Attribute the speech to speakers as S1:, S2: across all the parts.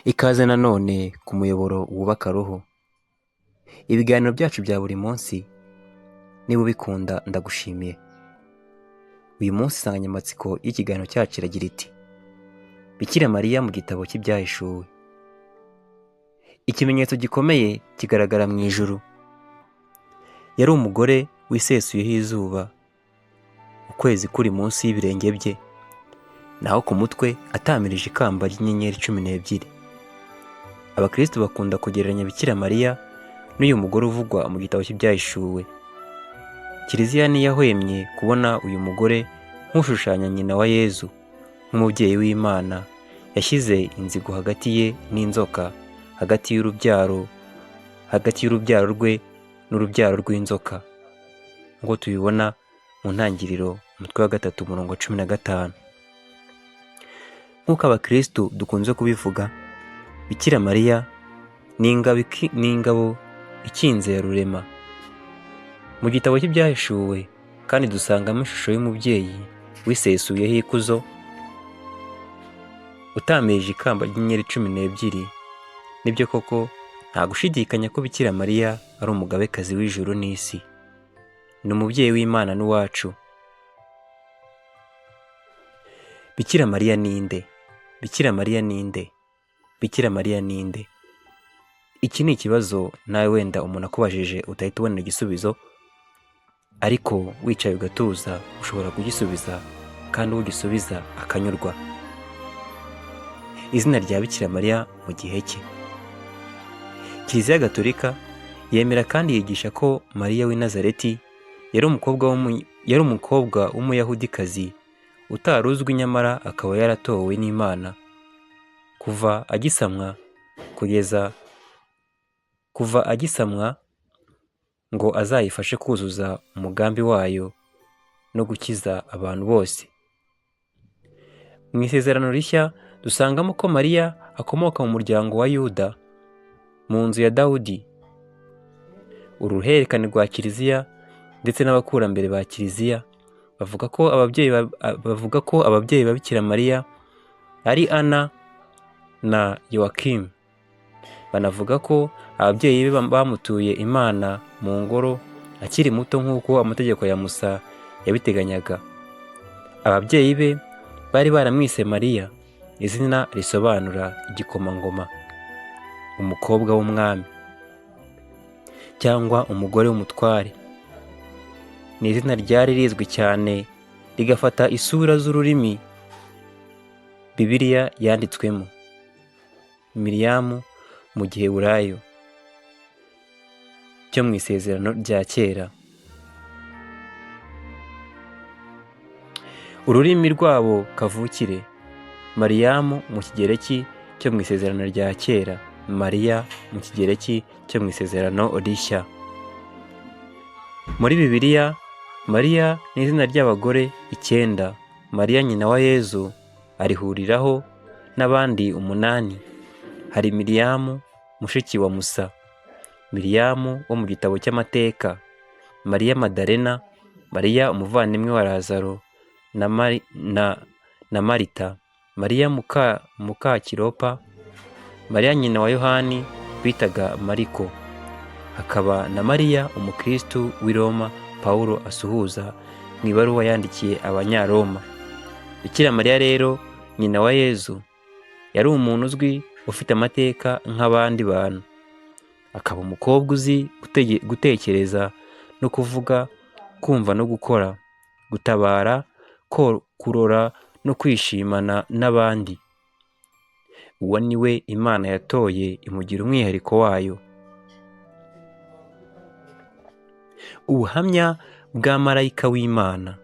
S1: Ikaze nanone ku muyoboro wubaka roho. Ibiganiro byacu bya buri munsi, niba ubikunda ndagushimiye. Uyu munsi insanganyamatsiko y'ikiganiro cyacu iragira iti: Bikira Mariya mu gitabo cy'ibyahishuwe. Ikimenyetso gikomeye kigaragara mu ijuru. Yari umugore wisesuyeho izuba, ukwezi kuri munsi y'ibirenge bye, naho ku mutwe atamirije ikamba ry'inyenyeri 12. Abakristo bakunda kugereranya Bikira Mariya n'uyu mugore uvugwa mu gitabo cy'ibyahishuwe. Kiliziya ntiyahwemye kubona uyu mugore nk'ushushanya nyina wa Yezu, nk'umubyeyi w'Imana. Yashyize inzigo hagati ye n'inzoka, hagati y'urubyaro rwe n'urubyaro rw'inzoka, nk'uko tubibona mu ntangiriro umutwe wa 3 umurongo 15. Nk'uko abakristo dukunze kubivuga, Bikira Mariya ni ingabo ikinze ya rurema. Mu gitabo cy'ibyahishuwe kandi dusangamo ishusho y'umubyeyi wisesuyeho ikuzo, utamirije ikamba ry'inyenyeri 12. Nibyo koko, nta gushidikanya ko Bikira Mariya ari umugabekazi w'ijuru n'isi. Ni umubyeyi w'Imana n'uwacu. Bikira Mariya ninde? Bikira Mariya ninde? Bikira Mariya ninde? Iki ni ikibazo nawe wenda umuntu akubajije utahita ubona igisubizo, ariko wicaye ugatuza ushobora kugisubiza, kandi ugisubiza akanyurwa. Izina rya Bikira Mariya mu gihe cye. Kiliziya Gatolika yemera kandi yigisha ko Mariya w'i Nazareti yari umukobwa w'umuyahudikazi utaruzwi, nyamara akaba yaratowe n'Imana kuva agisamwa ngo azayifashe kuzuza umugambi wayo no gukiza abantu bose. Mu Isezerano Rishya dusangamo ko Mariya akomoka mu muryango wa Yuda, mu nzu ya Dawudi. Uruhererekane rwa Kiliziya ndetse n'abakurambere ba Kiliziya bavuga ko ababyeyi ba Bikira Mariya ari Ana na Yowakimu. Banavuga ko ababyeyi be bamutuye Imana mu ngoro akiri muto, nk'uko amategeko ya Musa yabiteganyaga. Ababyeyi be bari baramwise Mariya, izina risobanura igikomangoma, umukobwa w'umwami, cyangwa umugore w'umutware. Ni izina ryari rizwi cyane, rigafata isura z'ururimi Bibiliya yanditswemo, Miriyamu mu Giheburayo cyo mu Isezerano rya Kera. Ururimi rwabo kavukire, Mariyamu mu Kigereki cyo mu Isezerano rya Kera, Mariya mu Kigereki cyo mu Isezerano Rishya. Muri Bibiliya, Mariya ni izina ry'abagore 9. Mariya nyina wa Yezu arihuriraho n'abandi 8. Hari Miriyamu mushiki wa Musa, Miriyamu wo mu gitabo cy'amateka, Mariya Madalena, Mariya umuvandimwe wa Lazaro na Marita, Mariya muka Kilopa, Mariya nyina wa Yohani bitaga Mariko. Hakaba na Mariya umukristu w'i Roma Pawulo asuhuza mu ibaruwa yandikiye Abanyaroma. Bikira Mariya rero nyina wa Yezu yari umuntu uzwi, ufite amateka nk'abandi bantu. Akaba umukobwa uzi gutekereza no kuvuga, kumva no gukora, gutabara, kurora no kwishimana n'abandi. Uwo ni we Imana yatoye imugira umwihariko wayo. Ubuhamya bwa marayika w'Imana.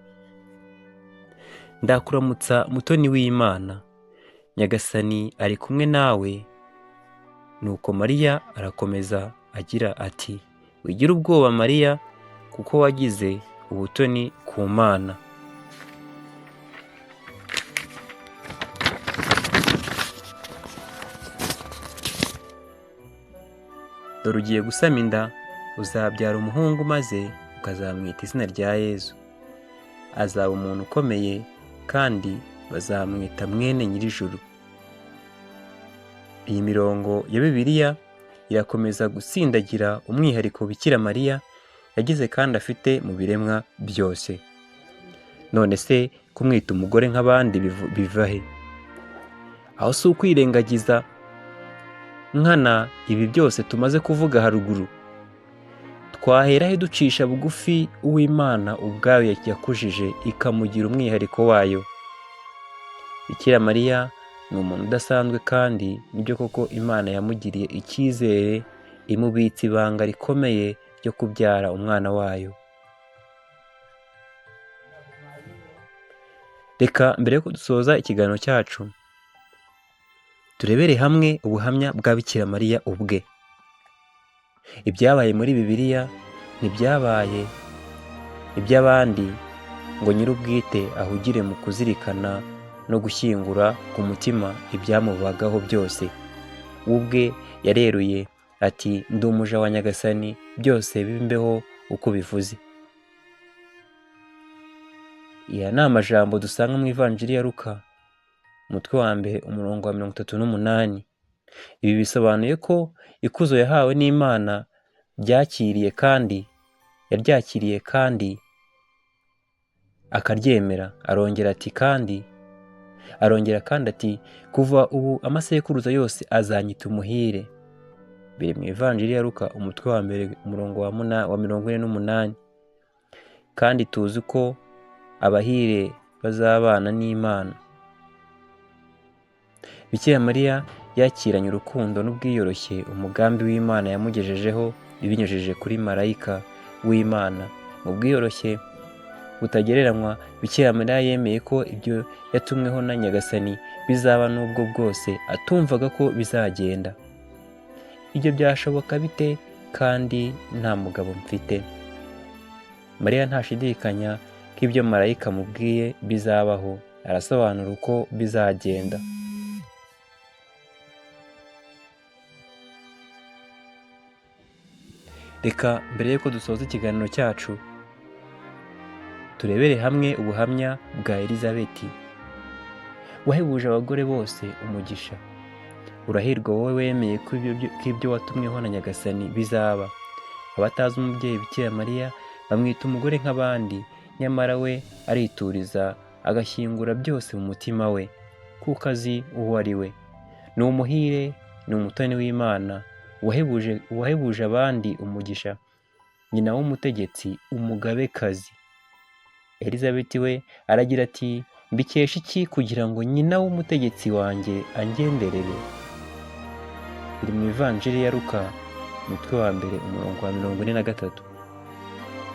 S1: Ndakuramutsa mutoni w'Imana, Nyagasani ari kumwe nawe. Nuko Mariya arakomeza agira ati: Wigira ubwoba Mariya, kuko wagize ubutoni ku Mana. Dore ugiye gusama inda, uzabyara umuhungu, maze ukazamwita izina rya Yezu. Azaba umuntu ukomeye, kandi bazamwita mwene Nyir'ijuru. iyi mirongo ya Bibiliya irakomeza gusindagira umwihariko Bikira Mariya yagize kandi afite mu biremwa byose. None se kumwita umugore nk'abandi biva he? Aho si ukwirengagiza nkana ibi byose tumaze kuvuga haruguru? Twahera he ducisha bugufi uw'Imana ubwayo yakujije ikamugira umwihariko wayo? Bikira Mariya ni umuntu udasanzwe kandi nibyo koko Imana yamugiriye icyizere imubitsa ibanga rikomeye ryo kubyara umwana wayo. Reka mbere yo dusoza ikiganiro cyacu turebere hamwe ubuhamya bwa Bikira Mariya ubwe. Ibyabaye muri Bibiliya ntibyabaye iby'abandi ngo nyir'ubwite ahugire mu kuzirikana no gushyingura ku mutima ibyamubagaho byose. We ubwe yareruye ati ndi umuja wa Nyagasani, byose bimbeho uko bivuze. Aya ni amajambo dusanga mu Ivanjiri ya Luka umutwe wa mbere umurongo wa 38. Ibi bisobanuye ko ikuzo yahawe n'Imana yaryakiriye kandi akaryemera. Arongera kandi ati kuva ubu amasekuruza yose azanyita umuhire. Biri mu Ivanjiri ya Luka umutwe wa mbere umurongo wa 48. Kandi tuzi ko abahire bazabana n'Imana. Bikira Mariya yakiranye urukundo n'ubwiyoroshye umugambi w'Imana yamugejejeho ibinyujije kuri marayika w'Imana. Mu bwiyoroshye butagereranywa, Bikira Mariya yemeye ko ibyo yatumweho na Nyagasani bizaba n'ubwo bwose atumvaga ko bizagenda. Ibyo byashoboka bite kandi nta mugabo mfite? Mariya ntashidikanya ko ibyo marayika amubwiye bizabaho. Arasobanura uko bizagenda. Reka mbere yuko dusoza ikiganiro cyacu turebere hamwe ubuhamya bwa Elizabeti. Wahebuje abagore bose umugisha. Urahirwa wowe wemeye ko ibyo watumweho na Nyagasani bizaba. Abatazi umubyeyi Bikira Mariya bamwita umugore nk'abandi, nyamara we arituriza agashyingura byose mu mutima we kuko azi uwo ari we. Ni umuhire, ni umutoni w'Imana, wahebuje abandi umugisha, nyina w'umutegetsi, umugabekazi. Elizabeti we aragira ati mbikesha iki kugira ngo nyina w'umutegetsi wanjye angenderere? Biri mu Ivanjiri ya Luka umutwe wa mbere umurongo wa 43.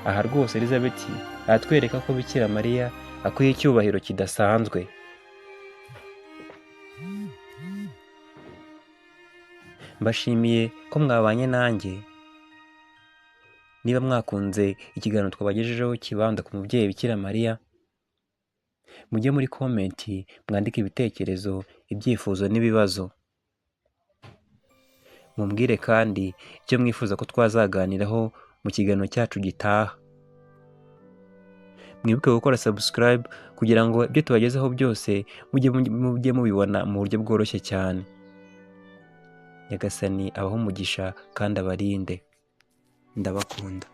S1: Aha rwose Elizabeti aratwereka ko Bikira Mariya akwiye icyubahiro kidasanzwe. Mbashimiye ko mwabanye nanjye. Niba mwakunze ikiganiro twabagejejeho kibanda ku mubyeyi Bikira Mariya, mujye muri komenti mwandike ibitekerezo, ibyifuzo n'ibibazo. Mumbwire kandi icyo mwifuza ko twazaganiraho mu kiganiro cyacu gitaha. Mwibuke gukora subscribe kugira ngo ibyo tubagezeho byose mujye mubibona mu buryo bworoshye cyane. Nyagasani abahe umugisha kandi abarinde. Ndabakunda.